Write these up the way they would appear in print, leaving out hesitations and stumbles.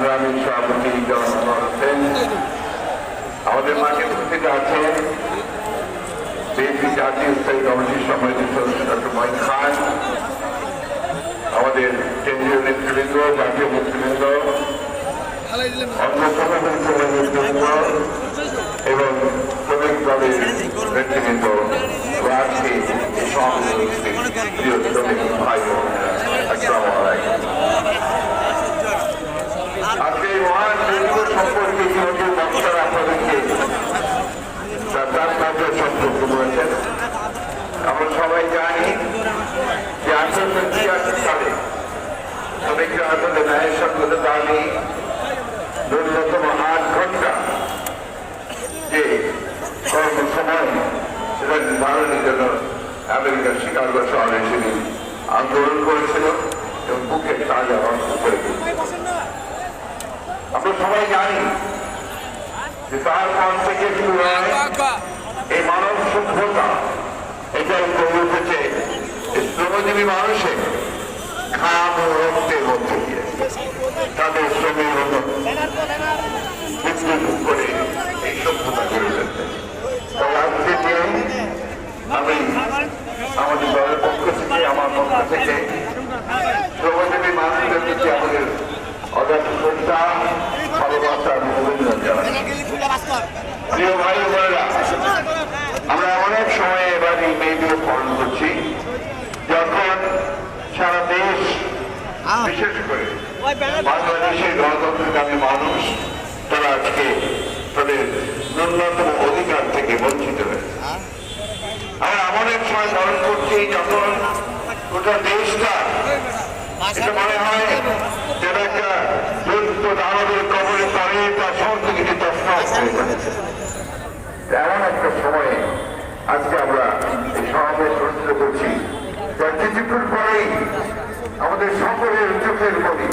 সংগ্রামী সভাপতি হোসেন, আমাদের মাঝে উপস্থিত আছেন বিএনপি জাতীয় স্থায়ী কমিটির সম্মানিত সদস্য ডক্টর মঈন খান, আমাদের কেন্দ্রীয় নেতৃবৃন্দ, জাতীয় নেতৃবৃন্দ, অন্য সংগঠনের নেতৃবৃন্দ এবং শ্রমিক দলের নেতৃবৃন্দ, আজকে প্রিয় শ্রমিক ভাই আসসালামু আলাইকুম। আজকে এই মহান দিবস সম্পর্কে ইতিমধ্যে বক্তারা আপনাদেরকে তার সাথে সম্পর্ক করেছেন। আমরা সবাই জানি যে 1883 সালে শ্রমিকরা আসলে ন্যায় সঙ্গত দাবি ন্যূনতম 8 ঘন্টা যে কর্মসময় সেটা নির্ধারণের জন্য আমেরিকার শিকাগো শহরে সেদিন আন্দোলন করেছিল এবং বুকের তাজা রক্ত করে আমরা সবাই জানি যে তার পর থেকে শুরু হয় এই মানব সভ্যতা, এটাই গড়ে উঠেছে শ্রমজীবী মানুষের ঘাম ও রক্তের মধ্যে দিয়ে তাদের শ্রমের মৃত্যু করে এই সভ্যতা গড়ে উঠেছে। তাই আজকে যে আমি আমাদের দলের পক্ষ থেকে, আমার পক্ষ থেকে শ্রমজীবী মানুষদের প্রতি আমাদের অগাধ শ্রদ্ধা, ভালোবাসা এবং অভিনন্দন জানাই। প্রিয় ভাই বোনেরা, আমরা অনেক সময় এবার এই মে দিবস পালন করছি যখন সারা দেশ, বিশেষ করে বাংলাদেশের গণতন্ত্রকামী মানুষ, তারা আজকে তাদের ন্যূনতম অধিকার থেকে বঞ্চিত হয়েছে। আমরা এমন এক সময় পালন করছি যখন গোটা দেশটা, এটা মনে হয় যেন একটা যুদ্ধ দানবের কবলে পড়ে তার সমস্ত কিছু তছনছ হয়ে যাচ্ছে। এমন একটা সময়ে আজকে আমরা এই সমাবেশ অনুষ্ঠিত করছি, কিছুক্ষণ পরেই আমাদের সকলের চোখের মনি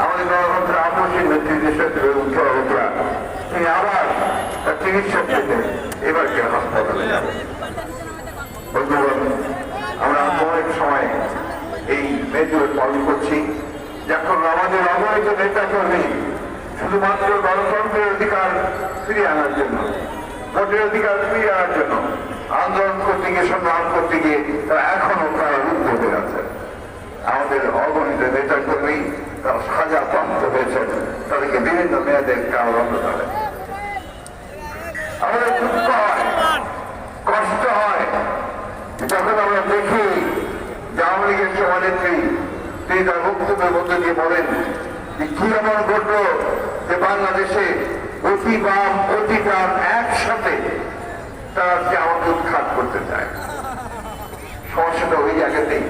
আমাদের গণতন্ত্রের আপসী নেতৃত্বের মুখ্যমন্ত্রীরা তিনি আবার তার চিকিৎসা পেতে এবারকে হাসপাতালে যাবেন। বন্ধুগণ, আমরা অনেক সময় এই মে দিবস পালন করছি যখন আমাদের অবৈধ নেতা কর্মী শুধুমাত্র গণতন্ত্রের অধিকার ফিরিয়ে আনার জন্য, ভোটের অধিকার ফিরিয়ে আনার জন্য আন্দোলন করতে গিয়ে, সংগ্রাম করতে গিয়ে তারা এখনো প্রায় রুদ্ধ হয়ে আছে। আমাদের অগণিত নেতা কর্মী তারা সাজা প্রাপ্ত হয়েছেন, তাদেরকে বিভিন্ন মেয়াদের কারাদণ্ড দেয়। আমাদের দুঃখ হয়, কষ্ট হয় যখন আমরা দেখি যে আওয়ামী লীগের সভানেত্রী তিনি তার বক্তব্যের মধ্যে দিয়ে বলেন যে কি এমন ঘটল যে বাংলাদেশে অতি বাম অতি ডান একসাথে তারা যে আমাকে উৎখাত করতে চায়। সমস্যাটা ওই জায়গাতেই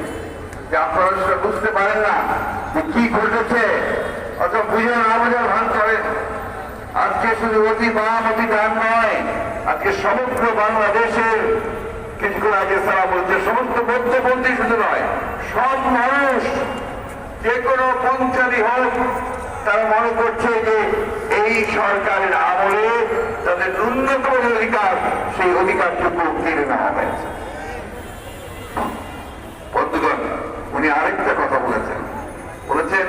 যে আপনারা সেটা বুঝতে পারেন না যে কি ঘটেছে, অথবা বুঝে না বোঝার ভান করেন। আজকে শুধু অতি বাম অতি ডান নয়, আজকে সমগ্র বাংলাদেশের, কিছুক্ষণ আগে সারা বলছে, সমস্ত মধ্যপন্থী শুধু নয়, সব মানুষ যে কোনো পঞ্চায়েত হোক তারা মনে করছে যে এই সরকারের আমলে তাদের ন্যূনতম অধিকার, সেই অধিকারটুকু কেড়ে নেওয়া হয়েছে। বন্ধুগণ, উনি আরেকটা কথা বলেছেন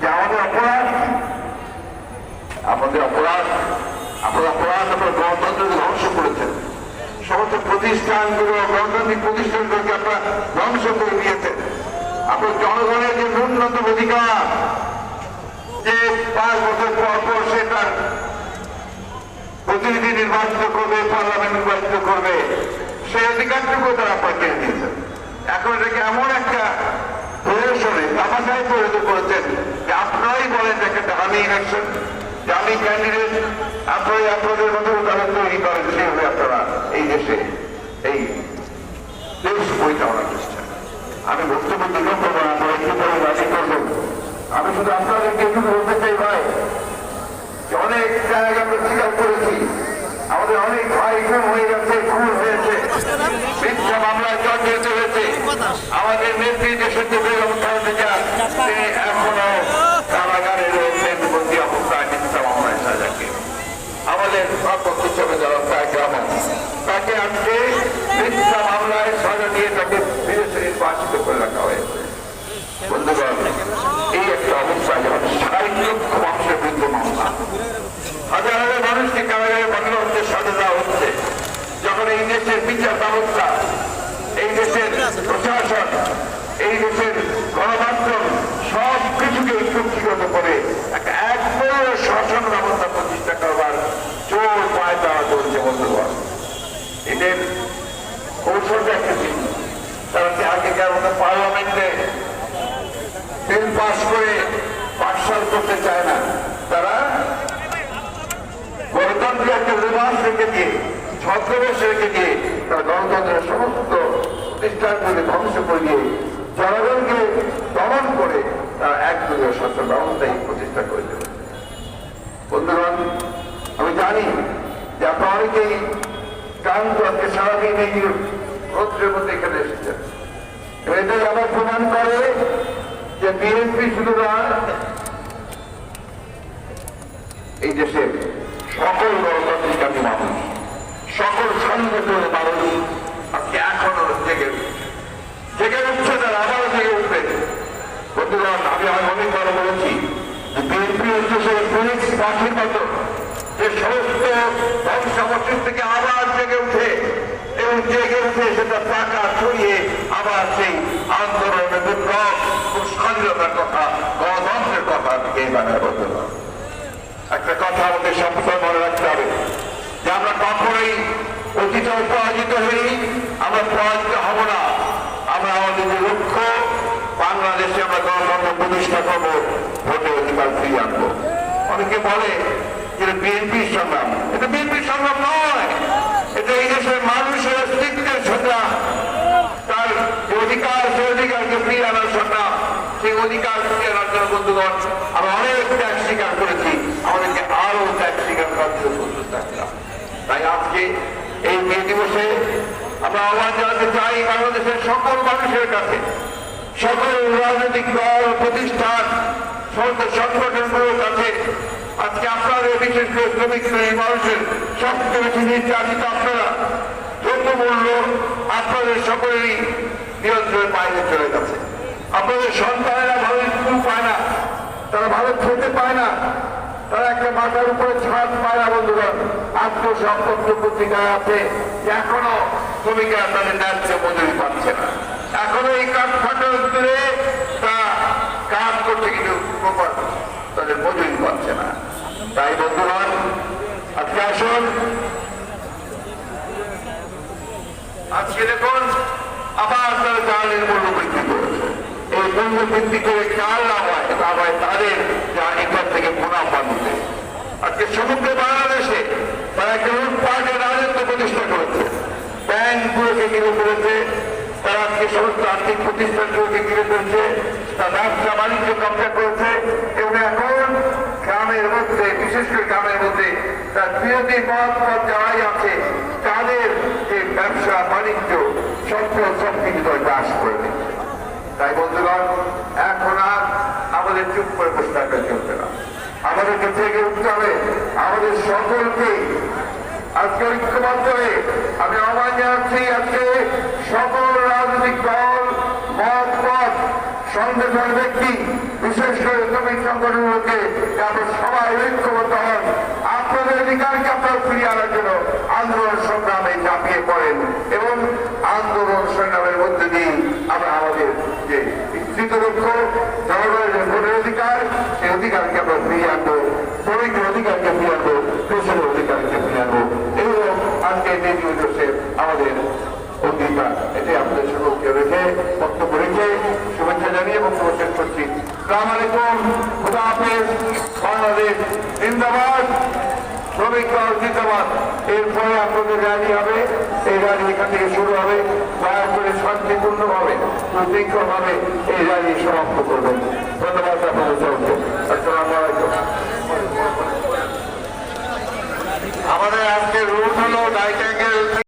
যে আমাদের অপরাধ, আপনারা গণতন্ত্রকে ধ্বংস করেছেন, সমস্ত প্রতিষ্ঠানগুলো, গণতান্ত্রিক প্রতিষ্ঠানগুলোকে আপনারা ধ্বংস করে দিয়েছেন। আপনার জনগণের যে ন্যূনতম অধিকার, যে 5 বছর পর পর সে তার প্রতিনিধি নির্বাচিত করবে, পার্লামেন্ট নির্বাচিত করবে, সেই অধিকারটুকু তারা আপনার কেড়ে দিয়েছেন। এখন এটাকে এমন একটা প্রদর্শনে তামাশায় পরিণত করেছেন যে আপনারাই বলেন যে একটা দামি ইলেকশন, দামি ক্যান্ডিডেট, আপনারাই আপনাদের মতো তারা তৈরি করেন, সেভাবে আপনারা এই দেশে এই দেশ পরিচালনা করছেন। আমি বক্তব্য দীর্ঘ করবো না, আপনারা একটু পরে রাজি করবেন। আমি শুধু আপনাদেরকে একটু বলতে চাই ভাই, যে অনেক জায়গায় আমরা স্বীকার করেছি আমাদের অনেক ভাই খুন হয়ে গেছে, খুন হয়েছে, মিথ্যা মামলায় জর্জরিত হয়েছে। আমাদের নেত্রী দেশের যে বেগম খালেদা জিয়া, তিনি এখনো কারাগারে রয়েছেন বন্দী অবস্থায় মিথ্যা মামলায় সাজাকে। আমাদের প্রাপক হিসেবে যারা তাকে আজকে মিথ্যা মামলায় সাজা দিয়ে তাকে বিদেশে নির্বাচিত করে রাখা হয়েছে। বন্ধুগণ, এই একটা অবস্থায় যখন 60 লক্ষ মানুষের মানুষের বিরুদ্ধে মামলা, হাজার হাজার মানুষকে কারাগারে পাঠানো হচ্ছে, সাজা দেওয়া হচ্ছে। যখন এই দেশের বিচার ব্যবস্থা, এই দেশের প্রশাসন, এই দেশের গণমাধ্যম সব কিছুকে কুক্ষিগত করে একটা এক বড় শাসন ব্যবস্থা প্রতিষ্ঠা করবার জোর পায় দেওয়া চলছে বন্ধুগণ। এদের কৌশলটা একটা দিন, তারা আগেকার মতো পার্লামেন্টে বিল পাস করে পাঠশাল করতে চায় না, তারা গণতন্ত্রের একটা রিভার্স রেখে দিয়ে, ছদ্মবেশ রেখে দিয়ে তারা গণতন্ত্রের সমস্ত প্রতিষ্ঠানগুলি ধ্বংস করে দিয়ে জনগণকে দমন করে তারা একদলীয় শাসন ব্যবস্থাই প্রতিষ্ঠা করে দেবে। বন্ধুগণ, আমি জানি যে আপনারা অনেকেই ক্লান্ত, আজকে সারাদিন এই রৌদ্রের মধ্যে এখানে এসেছেন। এটাই আবার প্রমাণ করে যে বিএনপি শুধু নয়, এই দেশের সকল গণতান্ত্রিক মানুষ, সকল সংগঠনের মানুষ আজকে এখনো জেগে উঠছে, তারা আবারও জেগে উঠবে। বন্ধুগণ, আমি অনেকবার বলেছি যে বিএনপি হচ্ছে সেই ফিনিক্স পাখির মতো, যে সমস্ত ধ্বংসাবশেষ থেকে আবার জেগে উঠে এবং জেগে উঠে সেটা টাকা ছড়িয়ে আবার সেই আন্দোলনের বিপ্লব ও স্বাধীনতার কথা, গণতন্ত্রের কথা এই বাংলায় বলতে হবে। একটা কথা আমাদের সবসময় মনে রাখতে হবে যে আমরা কখনোই অতীতে পরাজিত হই, আমরা পরাজিত হব না। আমরা আমাদের যে লক্ষ্য, বাংলাদেশে আমরা গণতন্ত্র প্রতিষ্ঠা করবো, ভোটে অধিকার ফিরিয়ে আনবো। অনেকে বলে যে বিএনপির সংগ্রাম, এটা বিএনপির সংগ্রাম নয়, এটা এই দেশের মানুষের অস্তিত্বের সংগ্রাম, তার যে অধিকার, সেই অধিকারকে ফিরিয়ে আনার সংগ্রাম। সেই অধিকার ফিরিয়ে আনার জন্য বন্ধুগণ আমরা অনেক ত্যাগ স্বীকার করেছি, আমাদেরকে আরো ত্যাগ স্বীকার করার জন্য প্রস্তুত থাকলাম। তাই আজকে এই মে দিবসে আমরা আহ্বান জানাতে চাই বাংলাদেশের সকল মানুষের কাছে, সকল রাজনৈতিক দল, প্রতিষ্ঠান, সমস্ত সংগঠনগুলোর কাছে, আজকে আপনাদের বিশেষ করে শ্রমিক শ্রেণীর মানুষের সবচেয়ে বেশি নির্যাতিত আপনারা, দ্রব্যমূল্য আপনাদের সকলেরই নিয়ন্ত্রণের বাইরে চলে গেছে। আপনাদের সন্তানেরা ভালো স্কুল পায় না, তারা ভালো খেতে পায় না, তারা একটা মাথার উপরে ছাদ পায় না। বন্ধুগণ, আত্মসম্পত্র পত্রিকায় আছে যে এখনো শ্রমিকেরা তাদের ন্যায্য মজুরি পাচ্ছে না, এখনো এই কাঠ ফাটার ভিতরে তারা কাজ করছে কিন্তু প্রপার তাদের মজুরি পাচ্ছে না। তাই বন্ধুগণ, আজকে আসুন, আজকে দেখুন আবার তারা জ্বালানির মূল্য বৃদ্ধি করেছে। এই মূল্য বৃদ্ধি করে কার লাভ হয়? লাভ হয় তাদের, যা এখান থেকে মুনাফা নিতে। আজকে সমগ্র বাংলাদেশে তারা একটা লুটপাটের রাজত্ব প্রতিষ্ঠা করেছে, ব্যাংকগুলোকে ঘিরে করেছে, তারা আজকে সমস্ত আর্থিক প্রতিষ্ঠানগুলোকে ঘিরে করেছে, তার ব্যবসা বাণিজ্য কবজা করেছে এবং এখন গ্রামের মধ্যে, বিশেষ করে গ্রামের মধ্যে তার বিরোধী মত যারাই আছে তাদের যে ব্যবসা বাণিজ্য সবকিছু হ্রাস করে দিচ্ছে। তাই বন্ধুগণ, এখন আর আমাদের চুপ করে বসে থাকা চলবে না, আমাদেরকে জেগে উঠতে হবে। আমাদের সকলকে আজকে ঐক্যবদ্ধ হয়ে আমি আহ্বান জানাচ্ছি, আজকে সকল রাজনৈতিক দল, মত, সংগঠন, ব্যক্তি, বিশেষ করে শ্রমিক সংগঠনগুলোকে আপনারা সবাই ঐক্যবদ্ধ হন, আপনাদের অধিকারকে আপনারা ফিরিয়ে আনার জন্য আন্দোলন সংগ্রামে ঝাঁপিয়ে পড়েন এবং আন্দোলন সংগ্রামের মধ্যে দিয়ে আমরা আমাদের যে স্থিত লক্ষ্য, জনগণের ভোটের অধিকার, সেই অধিকারকে আমরা ফিরিয়ে আনবো, শ্রমিকের অধিকারকে ফিরিয়ে আনবো, কৃষকের অধিকারকে ফিরিয়ে আনবো। এবং আজকে মে দিবসে আমাদের অঙ্গীকার, এটাই আপনাদের সকলকে রেখে, বক্তব্য রেখে শুভেচ্ছা জানিয়ে বক্তব্য শেষ করছি। আসসালামু আলাইকুম, খুদা হাফেজ, বাংলাদেশ জিন্দাবাদ, শ্রমিক দল জিন্দাবাদ। এরপরে আপনাদের র্যালি হবে, এই র্যালি এখান থেকে শুরু হবে। দয়া করে শান্তিপূর্ণভাবে, সুশৃঙ্খলভাবে এই র্যালি সমাপ্ত করবেন। ধন্যবাদ আপনাদের সকলকে। আসসালামু আলাইকুম। আমাদের আজকে রুট হলো রাইট অ্যাঙ্গেল